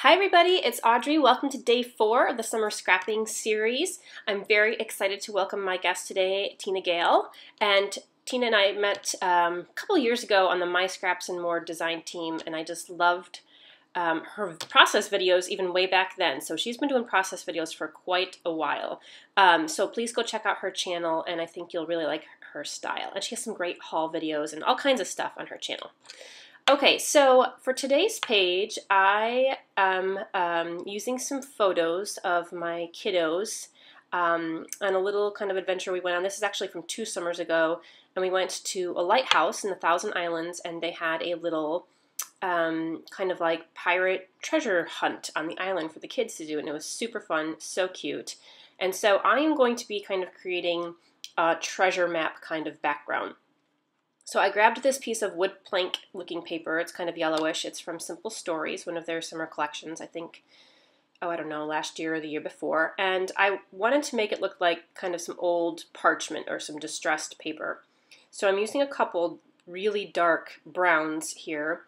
Hi everybody, it's Audrey. Welcome to day 4 of the Summer Scrapping Series. I'm very excited to welcome my guest today, Tina Gale. And Tina and I met a couple years ago on the My Scraps and More design team, and I just loved her process videos even way back then. So she's been doing process videos for quite a while. So please go check out her channel, and I think you'll really like her style. And she has some great haul videos and all kinds of stuff on her channel. Okay, so for today's page, I am using some photos of my kiddos on a little kind of adventure we went on. This is actually from 2 summers ago, and we went to a lighthouse in the Thousand Islands, and they had a little kind of like pirate treasure hunt on the island for the kids to do, and it was super fun, so cute. And so I am going to be kind of creating a treasure map kind of background. So I grabbed this piece of wood plank looking paper. It's kind of yellowish. It's from Simple Stories, one of their summer collections, I think, I don't know, last year or the year before. And I wanted to make it look like kind of some old parchment or some distressed paper. So I'm using a couple really dark browns here.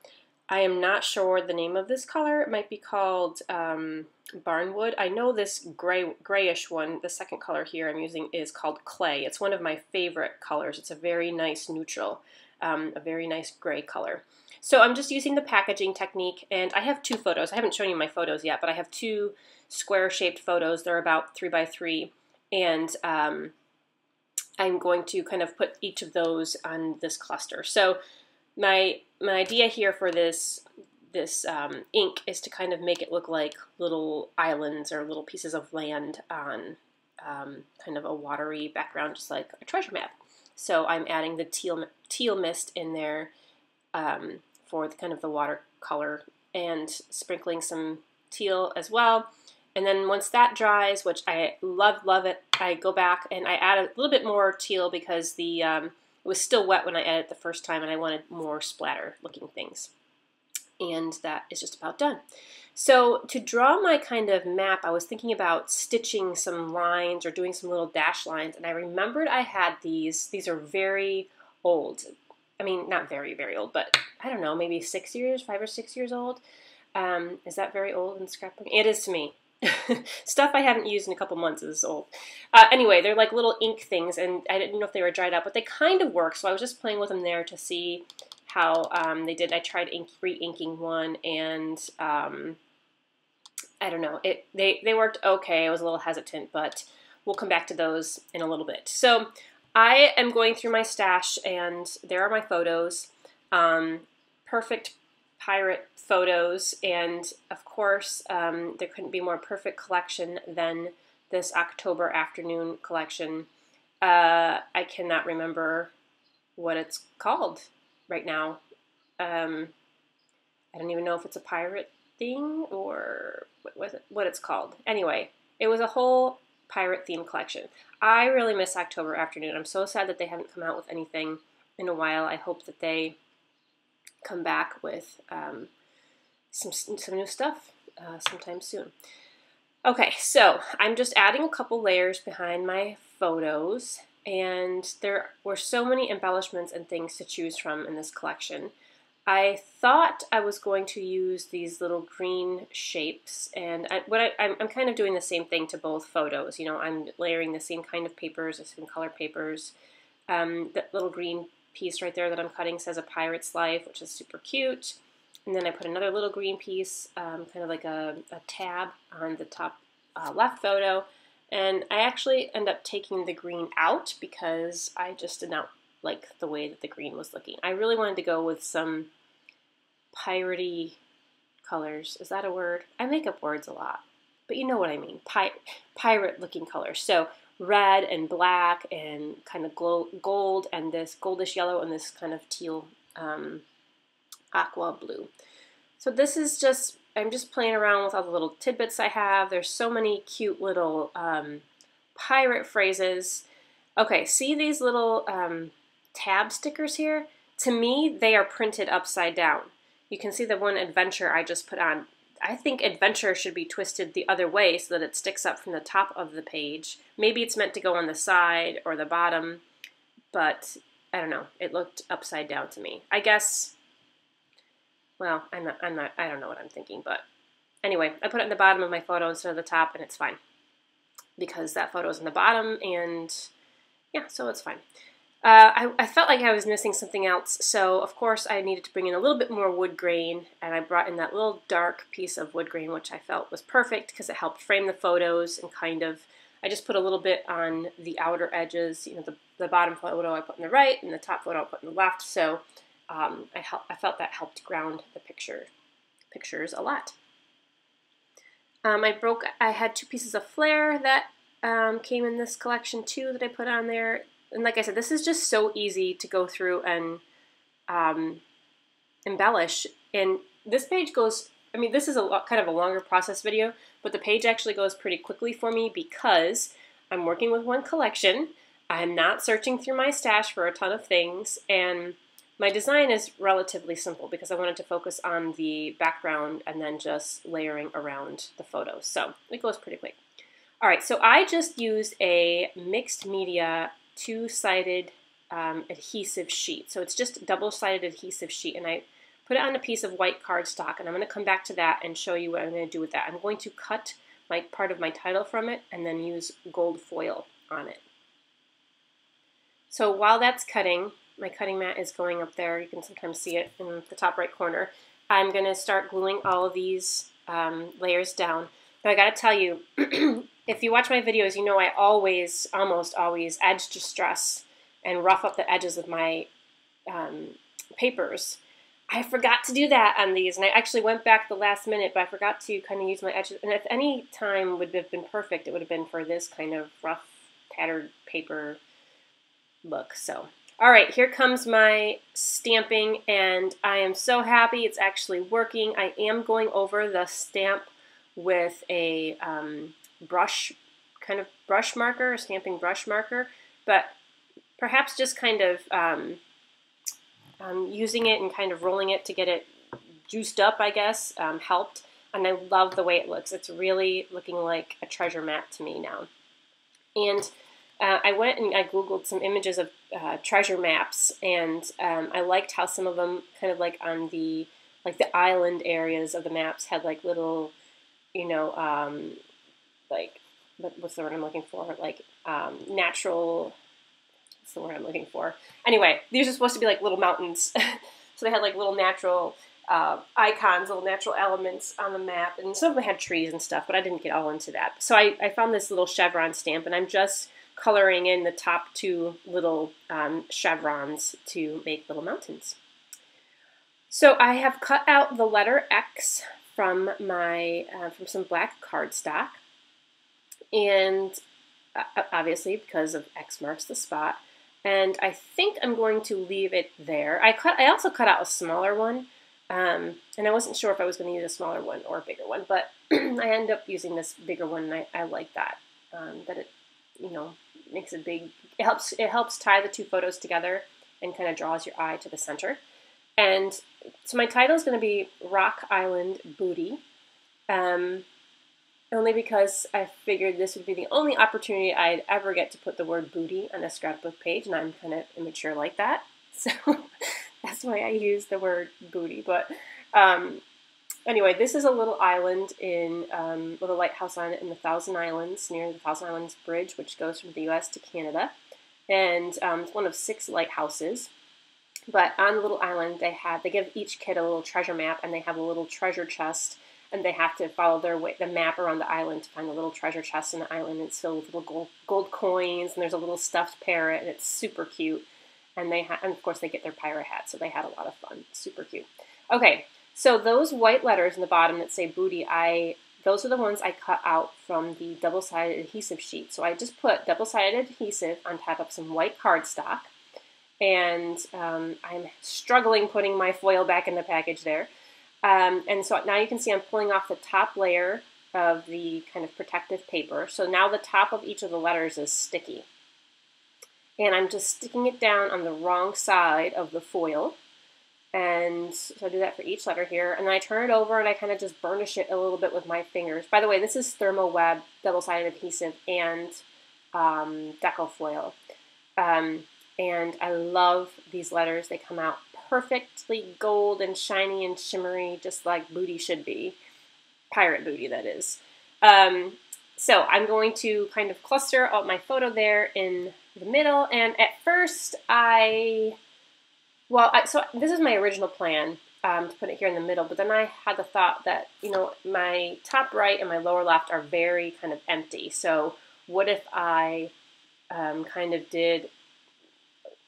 I am not sure the name of this color. It might be called Barnwood. I know this grayish one, the second color here I'm using, is called Clay. It's one of my favorite colors. It's a very nice neutral, a very nice gray color. So I'm just using the packaging technique, and I have 2 photos. I haven't shown you my photos yet, but I have 2 square-shaped photos. They're about 3 by 3, and I'm going to kind of put each of those on this cluster. So my idea here for this ink is to kind of make it look like little islands or little pieces of land on kind of a watery background, just like a treasure map. So I'm adding the teal mist in there for kind of the watercolor, and sprinkling some teal as well. And then once that dries, which I love it, I go back and I add a little bit more teal because it was still wet when I added it the first time, and I wanted more splatter looking things. And that is just about done. So to draw my kind of map, I was thinking about stitching some lines or doing some little dash lines, and I remembered I had these. These are very old. I mean, not very, very old, but I don't know, maybe 6 years, 5 or 6 years old. Is that very old in scrapbooking? It is to me. Stuff I haven't used in a couple months is old. Anyway, they're like little ink things, and I didn't know if they were dried out, but they kind of work, so I was just playing with them there to see how they did. I tried re-inking one, and I don't know. They worked okay. I was a little hesitant, but we'll come back to those in a little bit. So I am going through my stash, and there are my photos. Perfect pirate photos, and of course there couldn't be more perfect collection than this October afternoon collection. I cannot remember what it's called right now. I don't even know if it's a pirate thing or what it's called. Anyway, it was a whole pirate themed collection. I really miss October afternoon. I'm so sad that they haven't come out with anything in a while. I hope that they come back with some new stuff sometime soon. Okay, so I'm just adding a couple layers behind my photos, and there were so many embellishments and things to choose from in this collection. I thought I was going to use these little green shapes, and I'm kind of doing the same thing to both photos. You know, I'm layering the same kind of papers, the same color papers. That little green piece right there that I'm cutting says A Pirate's Life, which is super cute. And then I put another little green piece, kind of like a tab on the top left photo. And I actually end up taking the green out because I just did not like the way that the green was looking. I really wanted to go with some piratey colors. Is that a word? I make up words a lot, but you know what I mean. Pirate looking colors. So red and black and kind of gold and this goldish yellow and this kind of teal aqua blue. So this is just, I'm just playing around with all the little tidbits I have. There's so many cute little pirate phrases. Okay, see these little tab stickers here? To me, they are printed upside down. You can see the one adventure I just put on. I think adventure should be twisted the other way so that it sticks up from the top of the page. Maybe it's meant to go on the side or the bottom, but I don't know. It looked upside down to me. I guess, well, I don't know what I'm thinking, but Anyway, I put it in the bottom of my photo instead of the top, and it's fine because that photo is in the bottom, and yeah, so it's fine. I felt like I was missing something else, so of course I needed to bring in a little bit more wood grain, and I brought in that little dark piece of wood grain, which I felt was perfect because it helped frame the photos and kind of, I just put a little bit on the outer edges, you know, the bottom photo I put in the right, and the top photo I put in the left, so I felt that helped ground the pictures a lot. I had 2 pieces of flare that came in this collection too that I put on there. And like I said, this is just so easy to go through and embellish. And this page goes, I mean, this is kind of a longer process video, but the page actually goes pretty quickly for me because I'm working with one collection. I'm not searching through my stash for a ton of things, and my design is relatively simple because I wanted to focus on the background and then just layering around the photos. So it goes pretty quick. All right, so I just used a mixed media 2-sided adhesive sheet. So it's just a double-sided adhesive sheet, and I put it on a piece of white cardstock, and I'm going to come back to that and show you what I'm going to do with that. I'm going to cut part of my title from it and then use gold foil on it. So while that's cutting, my cutting mat is going up there. You can sometimes see it in the top right corner. I'm going to start gluing all of these layers down. But I got to tell you, if you watch my videos, you know I almost always edge distress and rough up the edges of my papers. I forgot to do that on these, and I actually went back the last minute, but I forgot to kind of use my edges. And if any time would have been perfect, it would have been for this kind of rough, tattered paper look. So, all right, here comes my stamping, and I am so happy it's actually working. I am going over the stamp with a brush marker, a stamping brush marker, but perhaps just kind of using it and kind of rolling it to get it juiced up, I guess, helped. And I love the way it looks. It's really looking like a treasure map to me now. And I went and I Googled some images of treasure maps, and I liked how some of them kind of like on the island areas of the maps had like little, you know, like, what's the word I'm looking for? Like natural, what's the word I'm looking for? Anyway, these are supposed to be like little mountains. So they had like little natural icons, little natural elements on the map, and some of them had trees and stuff, but I didn't get all into that. So I found this little chevron stamp, and I'm just coloring in the top 2 little chevrons to make little mountains. So I have cut out the letter X from from some black cardstock, and obviously because of X marks the spot. And I think I'm going to leave it there. I also cut out a smaller one, and I wasn't sure if I was going to use a smaller one or a bigger one, but I ended up using this bigger one, and I like that. That it, you know, makes a big. It helps tie the 2 photos together and kind of draws your eye to the center. And so my title is going to be Rock Island Booty, only because I figured this would be the only opportunity I'd ever get to put the word booty on a scrapbook page, and I'm kind of immature like that, so that's why I use the word booty. But anyway, this is a little island with a lighthouse on it in the Thousand Islands, near the Thousand Islands Bridge, which goes from the U.S. to Canada, and it's one of 6 lighthouses. But on the little island, they give each kid a little treasure map, and they have a little treasure chest, and they have to follow the map around the island to find a little treasure chest in the island. It's filled with little gold coins, and there's a little stuffed parrot, and it's super cute. And and of course they get their pirate hat, so they had a lot of fun. Super cute. Okay, so those white letters in the bottom that say booty, those are the ones I cut out from the double-sided adhesive sheet. So I just put double-sided adhesive on top of some white cardstock, and I'm struggling putting my foil back in the package there. And so now you can see I'm pulling off the top layer of the kind of protective paper. So now the top of each of the letters is sticky. And I'm just sticking it down on the wrong side of the foil. And so I do that for each letter here. And then I turn it over and I kind of just burnish it a little bit with my fingers. By the way, this is Thermoweb double-sided adhesive and deco foil. And I love these letters. They come out perfectly gold and shiny and shimmery, just like booty should be. pirate booty, that is. So I'm going to kind of cluster out my photo there in the middle, and at first so this is my original plan, to put it here in the middle, but then I had the thought that, you know, my top right and my lower left are very kind of empty, so what if I kind of did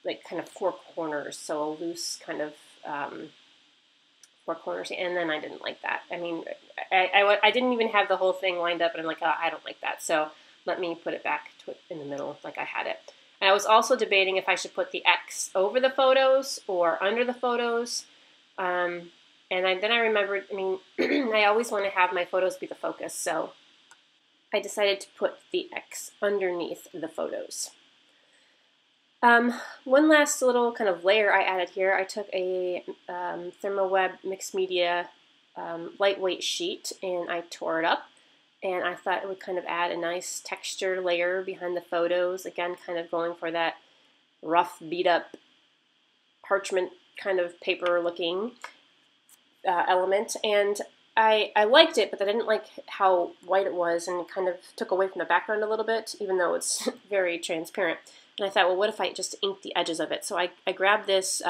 like kind of four corners, so a loose kind of four corners, and then I didn't like that. I mean, I didn't even have the whole thing lined up, and I'm like, oh, I don't like that, so let me put it back in the middle like I had it. And I was also debating if I should put the X over the photos or under the photos. And then I remembered, I mean, I always want to have my photos be the focus, so I decided to put the X underneath the photos. One last little kind of layer I added here. I took a ThermoWeb mixed media lightweight sheet and I tore it up. And I thought it would kind of add a nice texture layer behind the photos. Again, kind of going for that rough, beat-up parchment kind of paper-looking element. And I liked it, but I didn't like how white it was, and it kind of took away from the background a little bit, even though it's very transparent. And I thought, well, what if I just inked the edges of it? So I grabbed this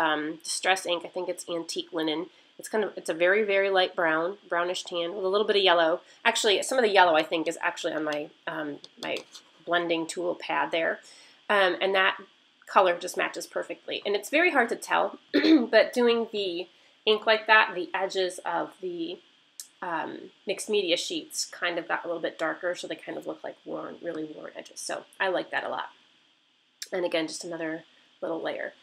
distress ink. I think it's antique linen. It's a very, very light brown, brownish tan with a little bit of yellow. Actually, some of the yellow I think is actually on my my blending tool pad there, and that color just matches perfectly. And it's very hard to tell, but doing the ink like that, the edges of the mixed media sheets kind of got a little bit darker, so they kind of look like worn, really worn edges. So I like that a lot. And again, just another little layer.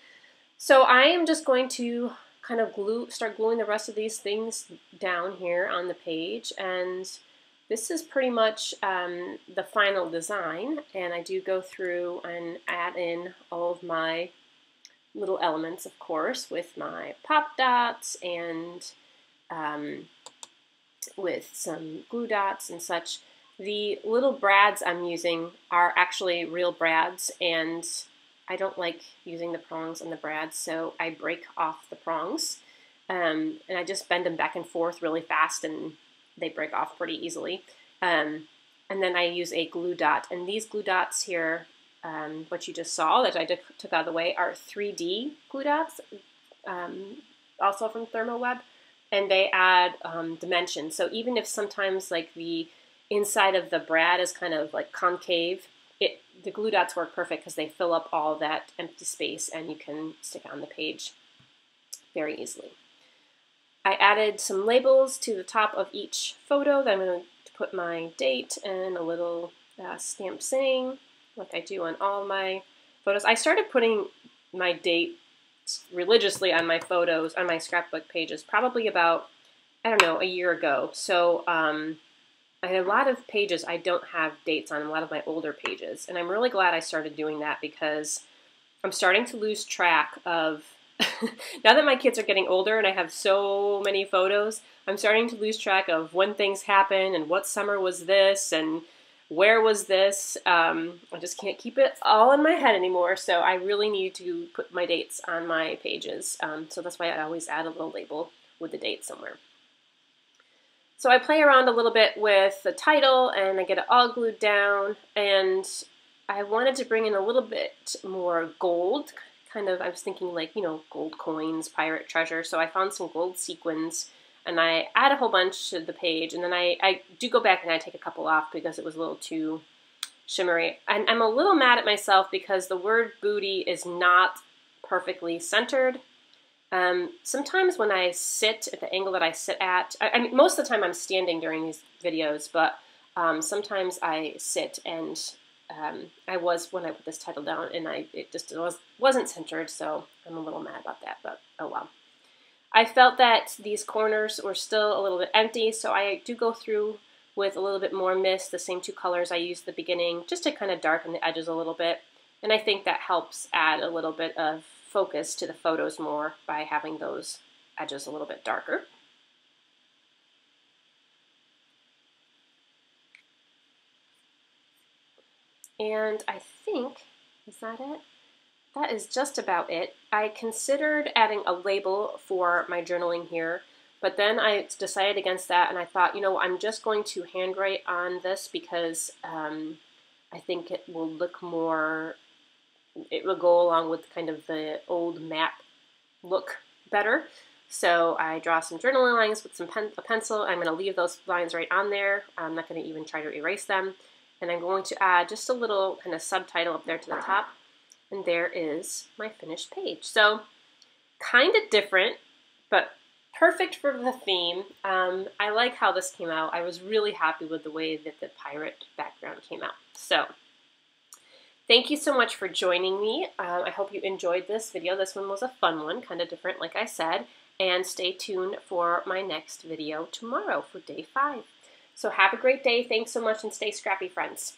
So I am just going to kind of start gluing the rest of these things down here on the page, and this is pretty much the final design. And I do go through and add in all of my little elements, of course, with my pop dots and with some glue dots and such. The little brads I'm using are actually real brads, and I don't like using the prongs on the brads, so I break off the prongs, and I just bend them back and forth really fast, and they break off pretty easily. And then I use a glue dot, and these glue dots here, what you just saw that I took out of the way, are 3D glue dots, also from ThermoWeb, and they add dimension. So even if sometimes like the inside of the brad is kind of like concave, the glue dots work perfect because they fill up all that empty space, and you can stick it on the page very easily. I added some labels to the top of each photo that I'm going to put my date and a little stamp saying, like I do on all my photos. I started putting my date religiously on my photos, on my scrapbook pages, probably about, I don't know, a year ago. So I had a lot of pages I don't have dates on, a lot of my older pages, and I'm really glad I started doing that because I'm starting to lose track of, now that my kids are getting older and I have so many photos, I'm starting to lose track of when things happen and what summer was this and where was this. I just can't keep it all in my head anymore, so I really need to put my dates on my pages. So that's why I always add a little label with the date somewhere. So I play around a little bit with the title, and I get it all glued down, and I wanted to bring in a little bit more gold, kind of, I was thinking like, you know, gold coins, pirate treasure, so I found some gold sequins, and I add a whole bunch to the page, and then I do go back and I take a couple off because it was a little too shimmery. And I'm a little mad at myself because the word booty is not perfectly centered. Sometimes when I sit at the angle that I sit at, I mean, most of the time I'm standing during these videos, but sometimes I sit, and I was when I put this title down, and it just wasn't centered, so I'm a little mad about that, but oh well. I felt that these corners were still a little bit empty, so I do go through with a little bit more mist, the same two colors I used at the beginning, just to kind of darken the edges a little bit, and I think that helps add a little bit of focus to the photos more by having those edges a little bit darker. And I think, is that it? That is just about it. I considered adding a label for my journaling here, But then I decided against that, and I thought, you know, I'm just going to handwrite on this because I think it will look more, it will go along with kind of the old map look better. So I draw some journaling lines with a pencil. I'm going to leave those lines right on there. I'm not going to even try to erase them. And I'm going to add just a little kind of subtitle up there to the top. And there is my finished page. So kind of different, but perfect for the theme. I like how this came out. I was really happy with the way that the pirate background came out. So thank you so much for joining me. I hope you enjoyed this video. This one was a fun one, kind of different, like I said. And stay tuned for my next video tomorrow for day 5. So have a great day. Thanks so much and stay scrappy, friends.